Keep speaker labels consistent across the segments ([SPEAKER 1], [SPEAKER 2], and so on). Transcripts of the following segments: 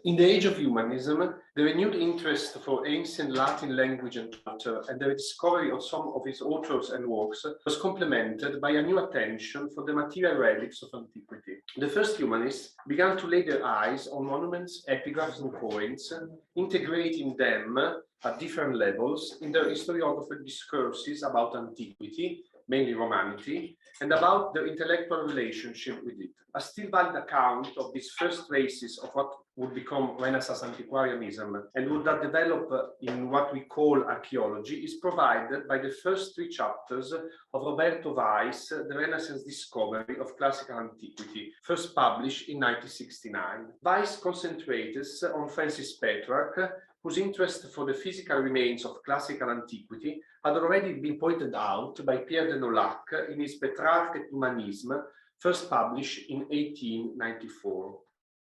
[SPEAKER 1] In the age of humanism, the renewed interest for ancient Latin language and culture and the discovery of some of its authors and works was complemented by a new attention for the material relics of antiquity. The first humanists began to lay their eyes on monuments, epigraphs, and coins, integrating them at different levels in their historiographical discourses about antiquity, mainly Romanity, and about their intellectual relationship with it. A still valid account of these first traces of what would become Renaissance Antiquarianism and would develop in what we call archaeology is provided by the first three chapters of Roberto Weiss, The Renaissance Discovery of Classical Antiquity, first published in 1969. Weiss concentrates on Francis Petrarch, whose interest for the physical remains of classical antiquity had already been pointed out by Pierre de Nolhac in his Petrarque and Humanism, first published in 1894.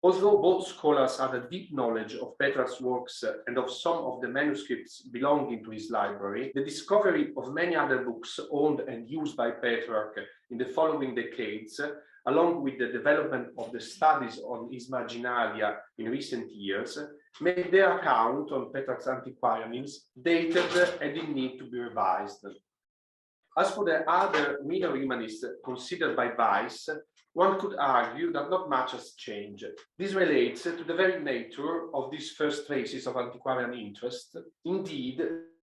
[SPEAKER 1] Although both scholars had a deep knowledge of Petrarch's works and of some of the manuscripts belonging to his library, the discovery of many other books owned and used by Petrarch in the following decades, along with the development of the studies on his marginalia in recent years, made their account on Petrarch's antiquarianism dated and in need to be revised. As for the other middle humanists considered by Weiss, one could argue that not much has changed. This relates to the very nature of these first traces of antiquarian interest. Indeed,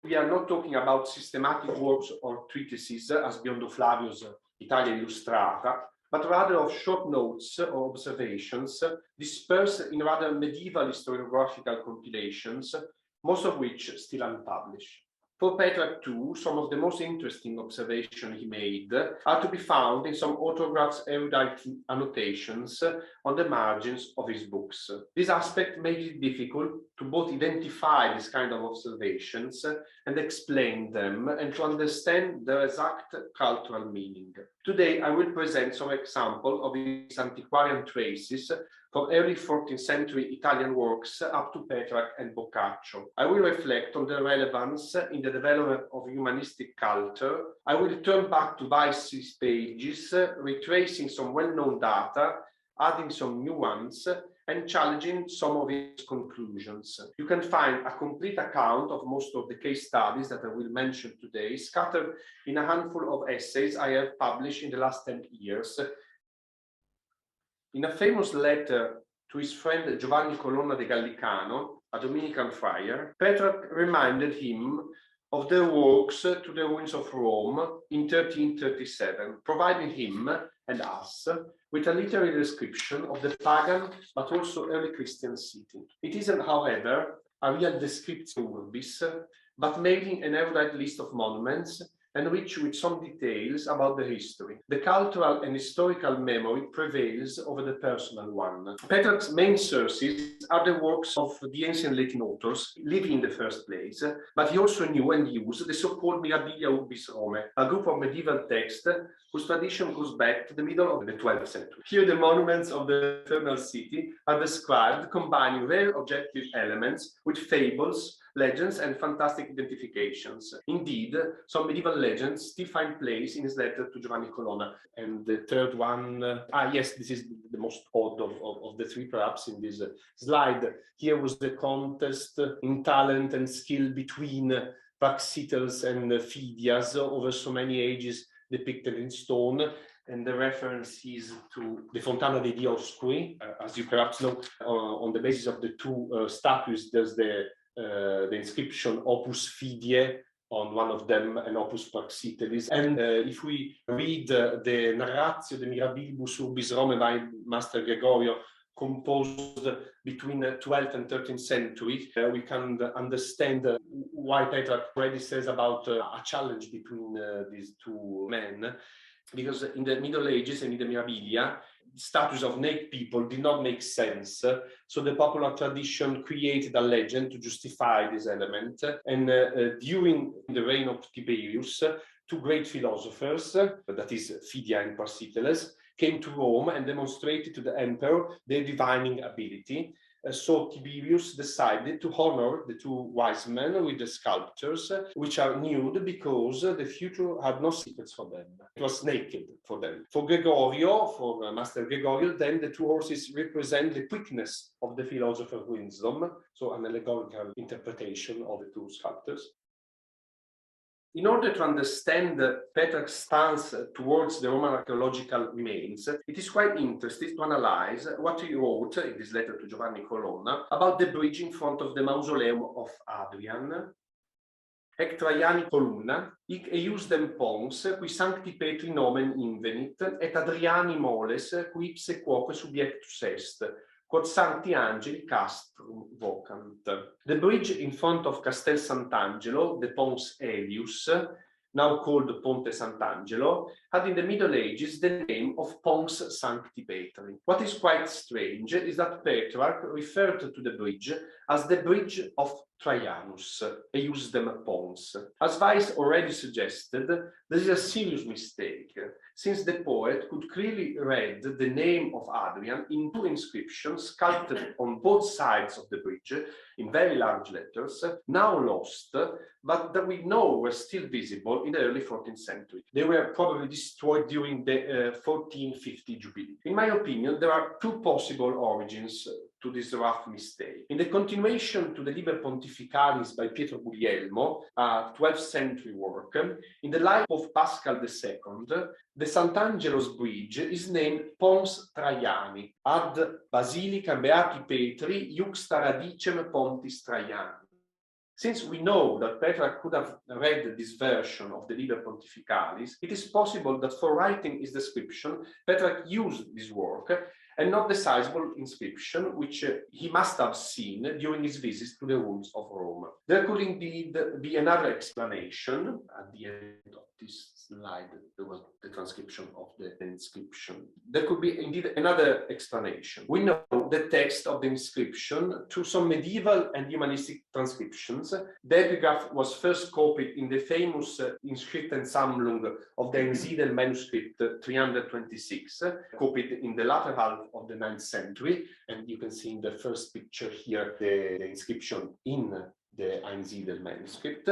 [SPEAKER 1] we are not talking about systematic works or treatises, as Biondo Flavio's Italia Illustrata, but rather of short notes or observations dispersed in rather medieval historiographical compilations, most of which still unpublished. For Petrarch too, some of the most interesting observations he made are to be found in some autographs' erudite annotations on the margins of his books. This aspect made it difficult to both identify this kind of observations and explain them, and to understand their exact cultural meaning. Today, I will present some examples of these antiquarian traces from early 14th century Italian works up to Petra and Boccaccio. I will reflect on their relevance in the development of humanistic culture. I will turn back to Weiss's pages, retracing some well-known data, adding some new ones, and challenging some of his conclusions. You can find a complete account of most of the case studies that I will mention today, scattered in a handful of essays I have published in the last 10 years. In a famous letter to his friend Giovanni Colonna de Gallicano, a Dominican friar, Petrarch reminded him of their works to the ruins of Rome in 1337, providing him and us with a literary description of the pagan but also early Christian city. It isn't, however, a real description of this, but making an erudite list of monuments and rich with some details about the history. The cultural and historical memory prevails over the personal one. Petrarch's main sources are the works of the ancient Latin authors living in the first place, but he also knew and used the so-called Mirabilia Urbis Romae, a group of medieval texts whose tradition goes back to the middle of the 12th century. Here the monuments of the eternal city are described combining very objective elements with fables, legends, and fantastic identifications. Indeed, some medieval legends still find place in his letter to Giovanni Colonna. And the third one, yes, this is the most odd of the three, perhaps, in this slide. Here was the contest in talent and skill between Praxiteles and Phidias over so many ages, depicted in stone. And the reference is to the Fontana dei Dioscuri. As you perhaps know, on the basis of the two statues, there's the inscription Opus Fidie on one of them and Opus Praxiteles. And if we read the Narratio de Mirabilibus Urbis Romae by Master Gregorio, composed between the 12th and 13th century, we can understand why Petrarch already says about a challenge between these two men. Because in the Middle Ages and in the Mirabilia, statues of naked people did not make sense. So the popular tradition created a legend to justify this element. And during the reign of Tiberius, two great philosophers, that is Phidia and Praxiteles, came to Rome and demonstrated to the emperor their divining ability. so Tiberius decided to honor the two wise men with the sculptures, which are nude because the future had no secrets for them. It was naked for them. For Gregorio, for Master Gregorio, then the two horses represent the quickness of the philosopher's wisdom, so an allegorical interpretation of the two sculptors. In order to understand Petrarch's stance towards the Roman archaeological remains, it is quite interesting to analyze what he wrote in this letter to Giovanni Colonna about the bridge in front of the mausoleum of Adrian. Ec Traiani columna, hic eiusdem pons, qui sancti Petri nomen invenit, et Adriani moles, qui ipse quoque subiectus est, quod sancti angeli castrum vocant. The bridge in front of Castel Sant'Angelo, the Pons Aelius, now called Ponte Sant'Angelo, had in the Middle Ages the name of Pons Sancti Petri. What is quite strange is that Petrarch referred to the bridge as the Bridge of Traianus, eiusdem pons. As Weiss already suggested, this is a serious mistake, since the poet could clearly read the name of Adrian in two inscriptions sculpted on both sides of the bridge in very large letters, now lost, but that we know were still visible in the early 14th century. They were probably destroyed during the 1450 Jubilee. In my opinion, there are two possible origins to this rough mistake. In the continuation to the Liber Pontificalis by Pietro Guglielmo, a 12th century work, in the life of Pascal II, the Sant'Angelo's bridge is named Pons Traiani, ad Basilicam Beati Petri iuxta radicem Pontis Traiani. Since we know that Petrarch could have read this version of the Liber Pontificalis, it is possible that for writing his description, Petrarch used this work and not the sizable inscription which he must have seen during his visits to the ruins of Rome. There could indeed be another explanation. At the end of this slide, there was the transcription of the inscription. There could be indeed another explanation. We know the text of the inscription through some medieval and humanistic transcriptions. The epigraph was first copied in the famous Inschriftensammlung of the Einsiedeln manuscript 326, copied in the latter half of the 9th century, and you can see in the first picture here the inscription in the Einsiedeln manuscript.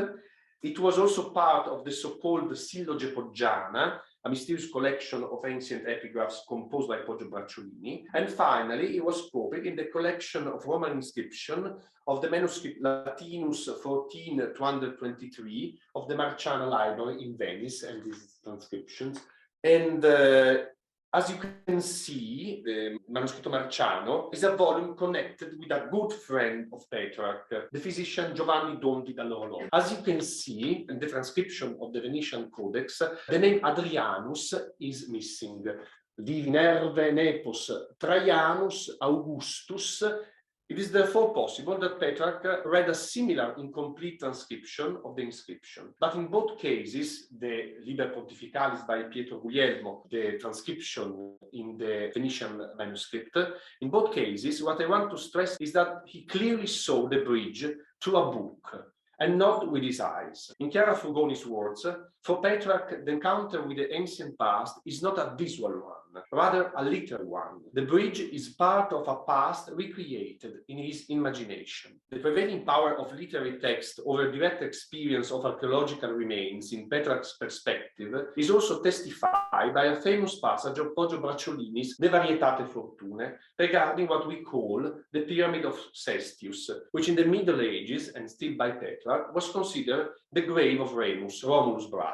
[SPEAKER 1] It was also part of the so-called Silloge Poggiana, a mysterious collection of ancient epigraphs composed by Poggio Bracciolini. And finally, it was copied in the collection of Roman inscription of the manuscript Latinus 14223 of the Marciana Library in Venice, and these transcriptions. And as you can see, the Manuscritto Marciano is a volume connected with a good friend of Petrarch, the physician Giovanni Dondi dall'Orologio. As you can see in the transcription of the Venetian Codex, the name Adrianus is missing. Divi nerve nepos Traianus Augustus. It is therefore possible that Petrarch read a similar incomplete transcription of the inscription. But in both cases, the Liber Pontificalis by Pietro Guglielmo, the transcription in the Venetian manuscript, in both cases, what I want to stress is that he clearly saw the bridge through a book and not with his eyes. In Chiara Frugoni's words, for Petrarch, the encounter with the ancient past is not a visual one, rather a literal one. The bridge is part of a past recreated in his imagination. The prevailing power of literary text over direct experience of archaeological remains in Petrarch's perspective is also testified by a famous passage of Poggio Bracciolini's De Varietate Fortunae regarding what we call the Pyramid of Cestius, which in the Middle Ages, and still by Petrarch, was considered the grave of Remus, Romulus' brother,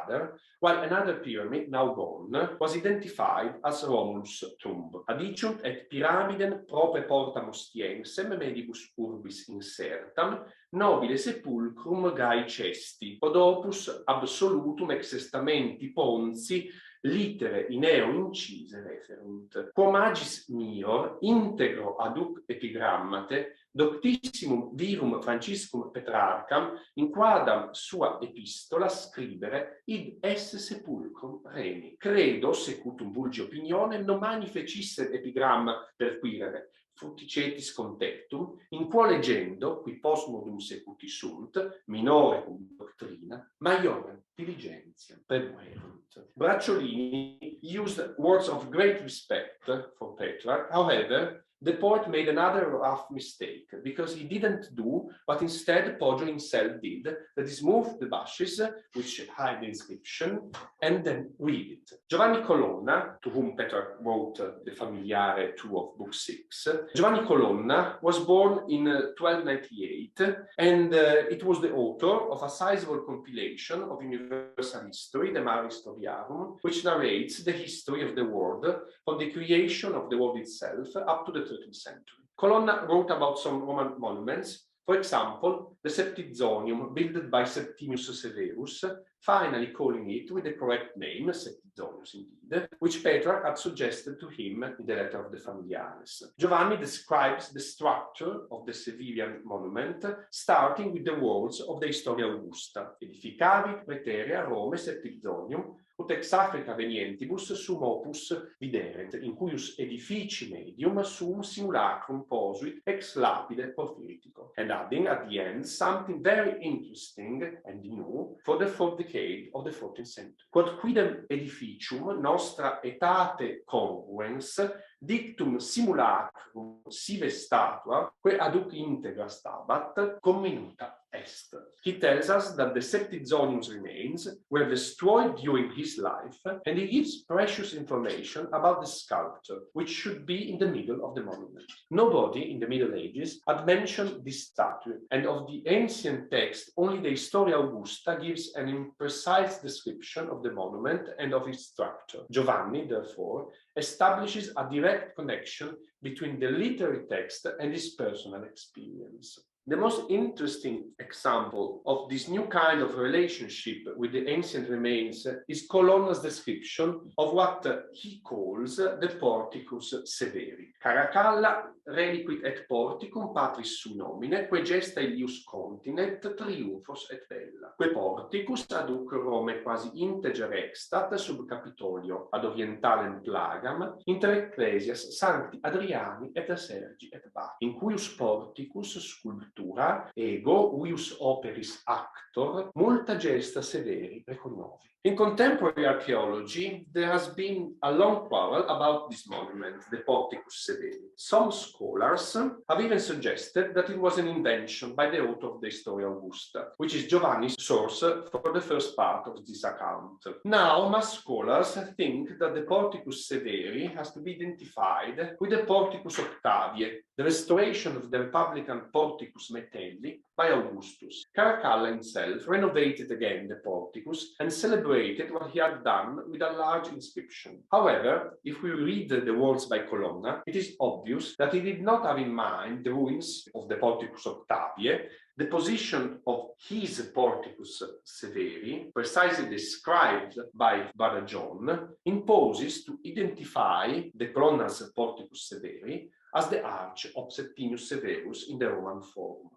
[SPEAKER 1] while another pyramid, now gone, was identified as Romulus' tomb. Adiciunt et pyramiden prope porta mostiensem medibus urbis insertam, nobile sepulcrum gai cesti, quod opus absolutum ex testamenti ponzi litere in eo incise referunt. Quo magis mior integro aduc epigrammate doctissimum virum Franciscum Petrarcham in quadam sua epistola scribere id esse sepulcrum remi. Credo, secutum vulgi opinionem, nomani fecisset epigramma perquirere fruticetis contectum, in quo legendo, qui postmodum secuti sunt, minore cum doctrina, maiorem diligentiam premuerunt. Bracciolini used words of great respect for Petrarch. However, the poet made another rough mistake, because he didn't do what instead Poggio himself did, that is move the bushes which hide the inscription and then read it. Giovanni Colonna, to whom Petrarch wrote the Familiare 2 of Book 6, Giovanni Colonna was born in 1298, and it was the author of a sizable compilation of universal history, the Mare Historiarum, which narrates the history of the world from the creation of the world itself up to the 13th century. Colonna wrote about some Roman monuments, for example, the Septizonium built by Septimius Severus, finally calling it with the correct name, Septizonius indeed, which Petrarch had suggested to him in the letter of the Familiares. Giovanni describes the structure of the Severian monument, starting with the words of the Historia Augusta, edificavit praeterea Rome Septizonium, ut ex Africa venientibus sum opus videret, in cuius edifici medium sum simulacrum posuit ex lapide porphyritico. And adding at the end something very interesting and new for the fourth decade of the 14th century. Quod quidem edificium nostra etate congruens dictum simulacrum sive statua, que aduc integra stabat, comminuta est. He tells us that the Septizonium's remains were destroyed during his life, and he gives precious information about the sculpture, which should be in the middle of the monument. Nobody in the Middle Ages had mentioned this statue, and of the ancient text, only the Historia Augusta gives an imprecise description of the monument and of its structure. Giovanni, therefore, establishes a direct connection between the literary text and his personal experience. The most interesting example of this new kind of relationship with the ancient remains is Colonna's description of what he calls the Porticus Severi. Caracalla reliquit et porticum patris su nomine, que gesta illius continet triumphos et bella. Que porticus aduc Rome quasi integer extat sub Capitolio ad orientalem plagam inter ecclesias sancti Adriani et Sergi et Bacchi, in cuius porticus sculptura ego uius operis actor multa gesta severi reconnovi. In contemporary archaeology, there has been a long quarrel about this monument, the Porticus Severi. Some scholars have even suggested that it was an invention by the author of the Historia Augusta, which is Giovanni's source for the first part of this account. Now, most scholars think that the Porticus Severi has to be identified with the Porticus Octaviae, the restoration of the Republican Porticus Metelli by Augustus. Caracalla himself renovated again the Porticus and celebrated what he had done with a large inscription. However, if we read the words by Colonna, it is obvious that he did not have in mind the ruins of the Porticus Octaviae. The position of his Porticus Severi, precisely described by Brother John, imposes to identify the Colonna's Porticus Severi as the arch of Septimius Severus in the Roman Forum.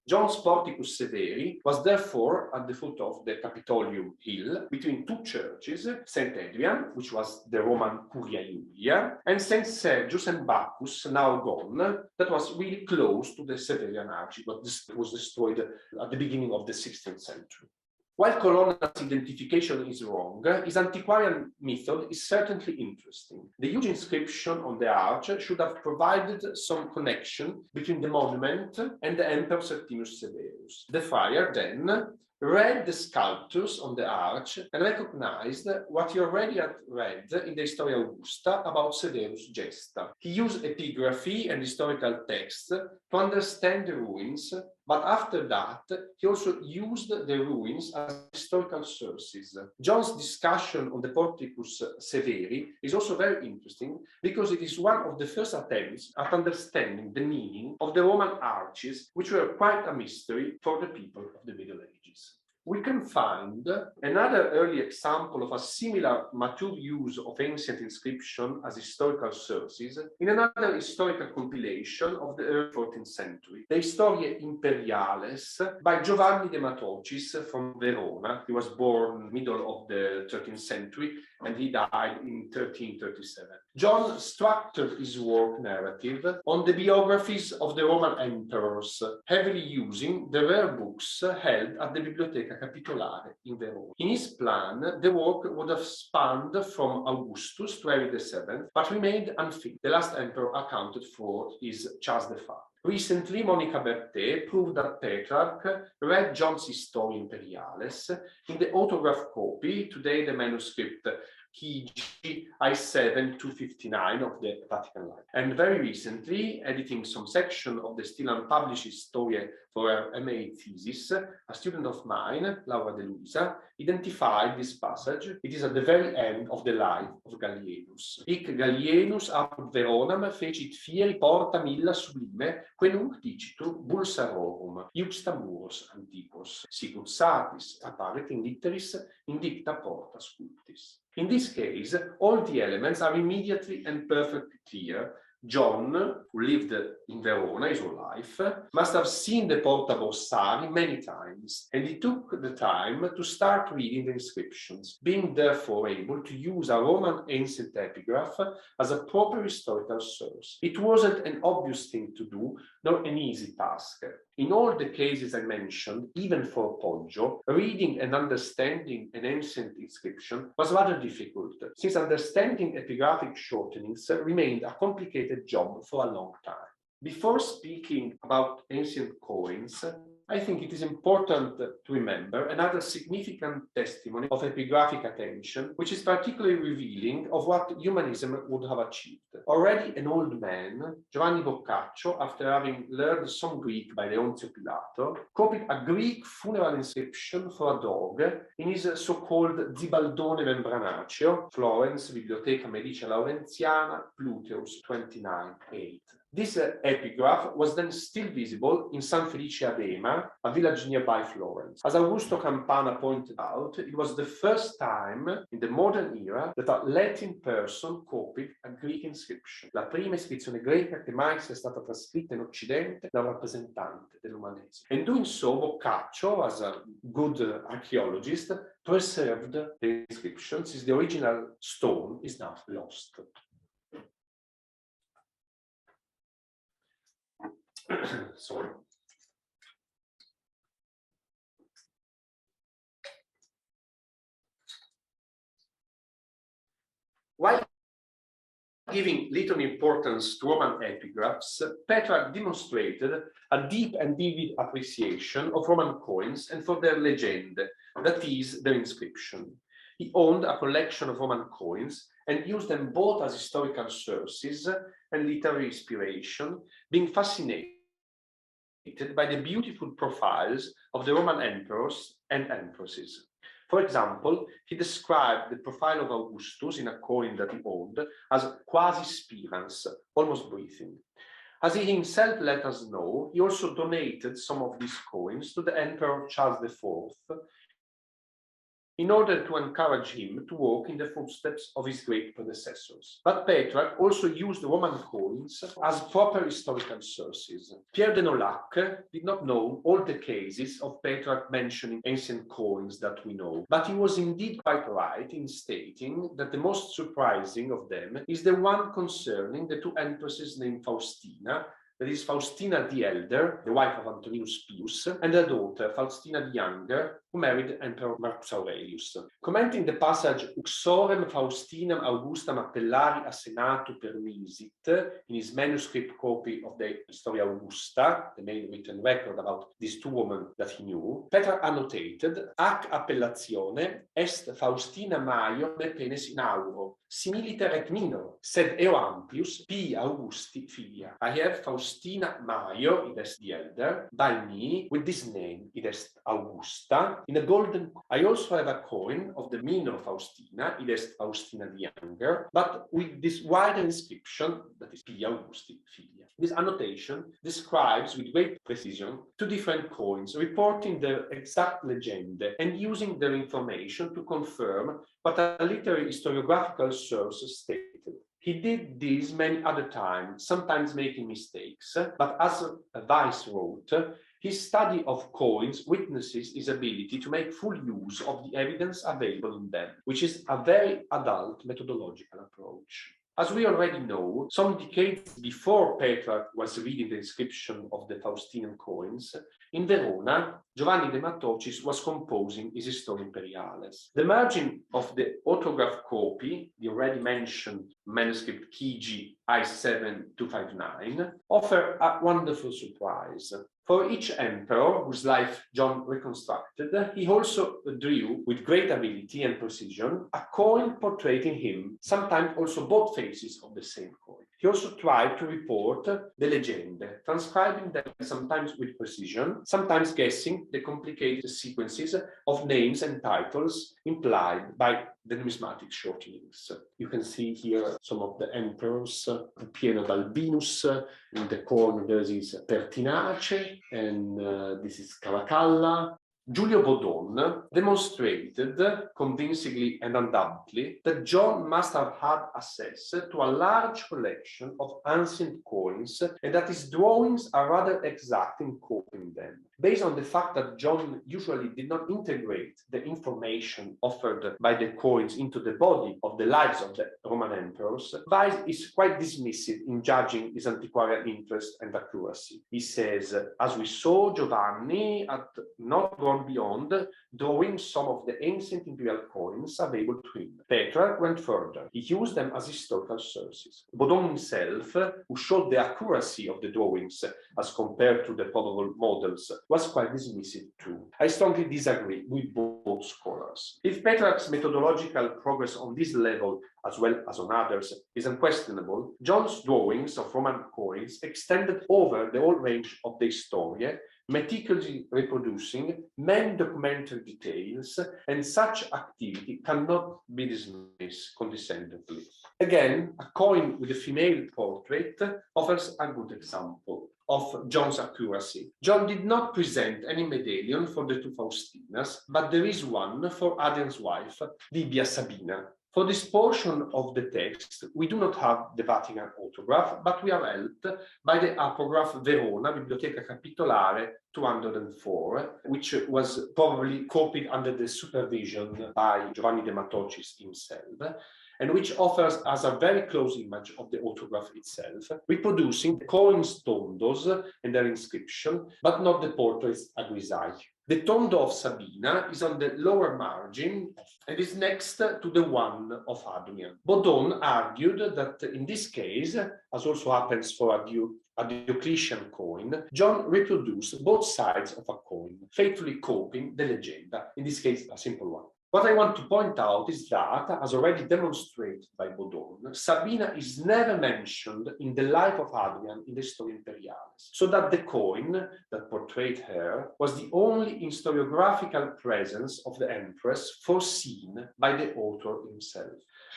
[SPEAKER 1] John's Porticus Severi was therefore at the foot of the Capitolium hill between two churches, St. Adrian, which was the Roman Curia Julia, and St. Sergius and Bacchus, now gone, that was really close to the Severian Arch, but this was destroyed at the beginning of the 16th century. While Colonna's identification is wrong, his antiquarian method is certainly interesting. The huge inscription on the arch should have provided some connection between the monument and the Emperor Septimius Severus. The friar then read the sculptures on the arch and recognized what he already had read in the Historia Augusta about Severus' gesta. He used epigraphy and historical texts to understand the ruins, but after that, he also used the ruins as historical sources. John's discussion on the Porticus Severi is also very interesting because it is one of the first attempts at understanding the meaning of the Roman arches, which were quite a mystery for the people of the Middle Ages. We can find another early example of a similar mature use of ancient inscription as historical sources in another historical compilation of the early 14th century, the Historiae Imperiales by Giovanni de Matocis from Verona. He was born middle of the 13th century and he died in 1337. John structured his work narrative on the biographies of the Roman emperors, heavily using the rare books held at the Biblioteca Capitolare in Verona. In his plan, the work would have spanned from Augustus to Henry VII, but remained unfinished. The last emperor accounted for is Charles V. Recently, Monica Berthet proved that Petrarch read John's Historia Imperialis in the autograph copy, today the manuscript KG I7 259 of the Vatican Library. And very recently, editing some section of the still unpublished Historia for her MA thesis, a student of mine, Laura de Luisa, identified this passage. It is at the very end of the life of Gallienus. Hic Gallienus apud Veronam fecit fieri porta milla sublime, que nunc dicitur bulsarorum, iuxta muros antiquos, sicut satis apparet in litteris indicta porta sculptis. In this case, all the elements are immediately and perfectly clear. John, who lived in Verona his whole life, must have seen the Porta Borsari many times, and he took the time to start reading the inscriptions, being therefore able to use a Roman ancient epigraph as a proper historical source. It wasn't an obvious thing to do, nor an easy task. In all the cases I mentioned, even for Poggio, reading and understanding an ancient inscription was rather difficult, since understanding epigraphic shortenings remained a complicated job for a long time. Before speaking about ancient coins, I think it is important to remember another significant testimony of epigraphic attention, which is particularly revealing of what humanism would have achieved. Already an old man, Giovanni Boccaccio, after having learned some Greek by Leonzio Pilato, copied a Greek funeral inscription for a dog in his so-called Zibaldone Membranaceo, Florence, Biblioteca Medicia Laurenziana, Pluteus 29-8. This epigraph was then still visible in San Felice ad Ema, a village nearby Florence. As Augusto Campana pointed out, it was the first time in the modern era that a Latin person copied a Greek inscription. La prima iscrizione greca che mai sia stata trascritta in Occidente da un rappresentante dell'umanesimo. And doing so, Boccaccio, as a good archaeologist, preserved the inscription, since the original stone is now lost. Sorry. While giving little importance to Roman epigraphs, Petrarch demonstrated a deep and vivid appreciation of Roman coins and for their legend, that is, their inscription. He owned a collection of Roman coins and used them both as historical sources and literary inspiration, being fascinated by the beautiful profiles of the Roman emperors and empresses. For example, he described the profile of Augustus in a coin that he owned as quasi-spirans, almost breathing. As he himself let us know, he also donated some of these coins to the Emperor Charles IV in order to encourage him to walk in the footsteps of his great predecessors. But Petrarch also used Roman coins as proper historical sources. Pierre de Nolhac did not know all the cases of Petrarch mentioning ancient coins that we know, but he was indeed quite right in stating that the most surprising of them is the one concerning the two empresses named Faustina, that is Faustina the Elder, the wife of Antonius Pius, and her daughter Faustina the Younger, who married Emperor Marcus Aurelius. Commenting the passage Uxorem Faustinam Augustam appellari a Senato permisit, in his manuscript copy of the Historia Augusta, the main written record about these two women that he knew, Petrarch annotated, Ac appellatione est Faustina Maio ne penes in auro, similiter et minor, sed eo amplius P. Augusti filia. I have Faustina Maio, it est the elder, by me, with this name, it est Augusta, in a golden. I also have a coin of the minor Faustina, it est Faustina the Younger, but with this wider inscription, that is P. Augusti filia. This annotation describes with great precision two different coins, reporting their exact legend and using their information to confirm what a literary historiographical source stated. He did this many other times, sometimes making mistakes, but as Weiss wrote, his study of coins witnesses his ability to make full use of the evidence available in them, which is a very adult methodological approach. As we already know, some decades before Petrarch was reading the inscription of the Faustinian coins, in Verona, Giovanni de Matociis was composing his Historia Imperialis. The margin of the autograph copy, the already mentioned manuscript KG I7259, offer a wonderful surprise. For each emperor whose life John reconstructed, he also drew with great ability and precision a coin portraying him, sometimes also both faces of the same coin. He also tried to report the legende, transcribing them sometimes with precision, sometimes guessing the complicated sequences of names and titles implied by the numismatic shortenings. You can see here some of the emperors, Piero d'Albinus, in the corner there is Pertinace, and this is Caracalla. Giulio Bodon demonstrated convincingly and undoubtedly that John must have had access to a large collection of ancient coins and that his drawings are rather exact in copying them. Based on the fact that John usually did not integrate the information offered by the coins into the body of the lives of the Roman emperors, Weiss is quite dismissive in judging his antiquarian interest and accuracy. He says, as we saw, Giovanni had not gone beyond drawing some of the ancient imperial coins available to him. Petrarch went further. He used them as historical sources. Bodon himself, who showed the accuracy of the drawings as compared to the probable models, was quite dismissive too. I strongly disagree with both scholars. If Petrarch's methodological progress on this level, as well as on others, is unquestionable, John's drawings of Roman coins extended over the whole range of the Historia, meticulously reproducing many documentary details, and such activity cannot be dismissed condescendingly. Again, a coin with a female portrait offers a good example of John's accuracy. John did not present any medallion for the two Faustinas, but there is one for Adrian's wife, Livia Sabina. For this portion of the text, we do not have the Vatican autograph, but we are helped by the apograph Verona, Biblioteca Capitolare 204, which was probably copied under the supervision by Giovanni de Matociis himself, and which offers us a very close image of the autograph itself, reproducing the coins tondos and their inscription, but not the portraits a grisaille. The tondo of Sabina is on the lower margin and is next to the one of Adrian. Bodon argued that in this case, as also happens for a Diocletian coin, John reproduced both sides of a coin, faithfully copying the legenda, in this case a simple one. What I want to point out is that, as already demonstrated by Bodon, Sabina is never mentioned in the life of Adrian in the Historia Imperialis, so that the coin that portrayed her was the only historiographical presence of the empress foreseen by the author himself.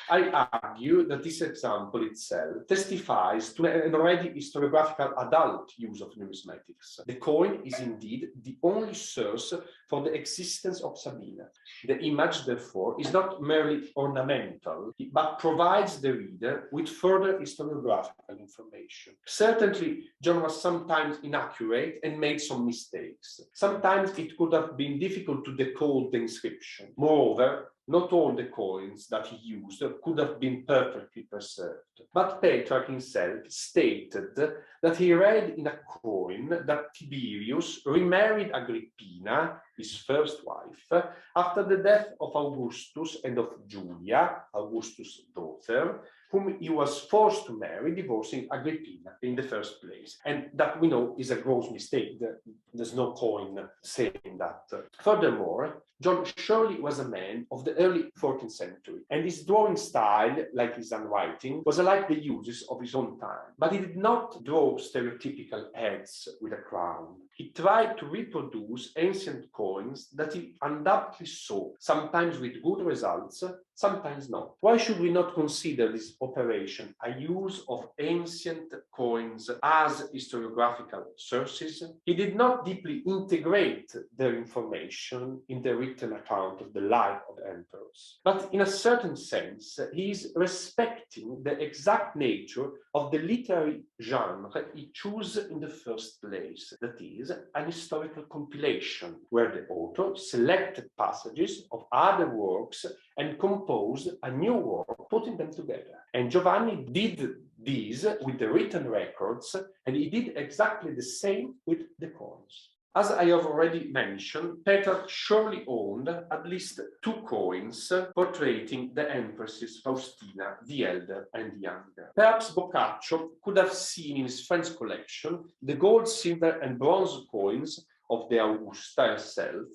[SPEAKER 1] I argue that this example itself testifies to an already historiographical adult use of numismatics. The coin is indeed the only source for the existence of Sabina. The image, therefore, is not merely ornamental, but provides the reader with further historiographical information. Certainly, John was sometimes inaccurate and made some mistakes. Sometimes it could have been difficult to decode the inscription. Moreover, not all the coins that he used could have been perfectly preserved. But Petrarch himself stated that he read in a coin that Tiberius remarried Agrippina, his first wife, after the death of Augustus and of Julia, Augustus' daughter, whom he was forced to marry, divorcing Agrippina in the first place. And that we know is a gross mistake. There's no coin saying that. Furthermore, John surely was a man of the early 14th century, and his drawing style, like his handwriting, was alike the uses of his own time. But he did not draw stereotypical heads with a crown. He tried to reproduce ancient coins that he undoubtedly saw, sometimes with good results, sometimes not. Why should we not consider this operation a use of ancient coins as historiographical sources? He did not not deeply integrate their information in the written account of the life of the emperors, but in a certain sense, he is respecting the exact nature of the literary genre he chose in the first place, that is, an historical compilation, where the author selected passages of other works and composed a new work, putting them together. And Giovanni did this with the written records, and he did exactly the same with the coins. As I have already mentioned, Petrarch surely owned at least 2 coins portraying the empresses Faustina, the Elder and the Younger. Perhaps Boccaccio could have seen in his friend's collection the gold, silver and bronze coins of the Augusta herself,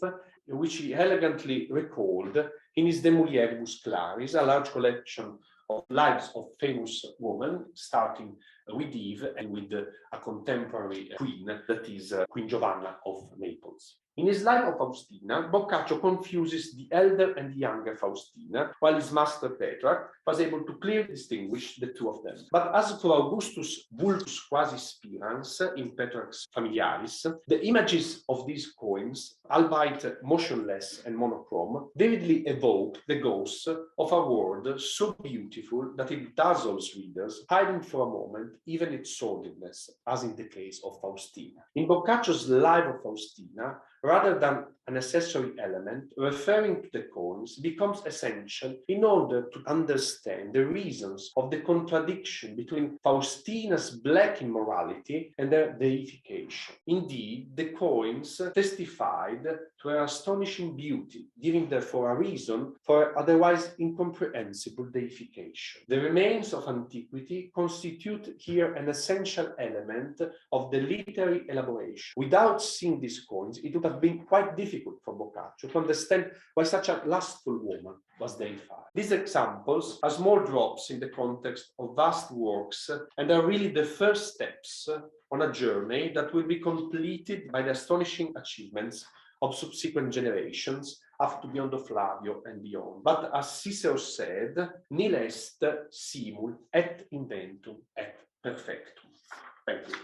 [SPEAKER 1] which he elegantly recalled in his De Mulieribus Claris, a large collection of lives of famous women, starting with Eve and with a contemporary queen, that is Queen Giovanna of Naples. In his Life of Faustina, Boccaccio confuses the elder and the younger Faustina, while his master Petrarch was able to clearly distinguish the two of them. But as for Augustus Vultus Quasi Spirans in Petrarch's Familiaris, the images of these coins, albeit motionless and monochrome, vividly evoke the ghosts of a world so beautiful that it dazzles readers, hiding for a moment even its sordidness, as in the case of Faustina. In Boccaccio's Life of Faustina, rather than an accessory element, referring to the coins becomes essential in order to understand the reasons of the contradiction between Faustina's black immorality and their deification. Indeed, the coins testified to her astonishing beauty, giving therefore a reason for her otherwise incomprehensible deification. The remains of antiquity constitute here an essential element of the literary elaboration. Without seeing these coins, it would have been quite difficult for Boccaccio to understand why such a lustful woman was deified. These examples are small drops in the context of vast works and are really the first steps on a journey that will be completed by the astonishing achievements of subsequent generations up to Biondo Flavio and beyond. But as Cicero said, nil est simul et inventum et perfectum. Thank you.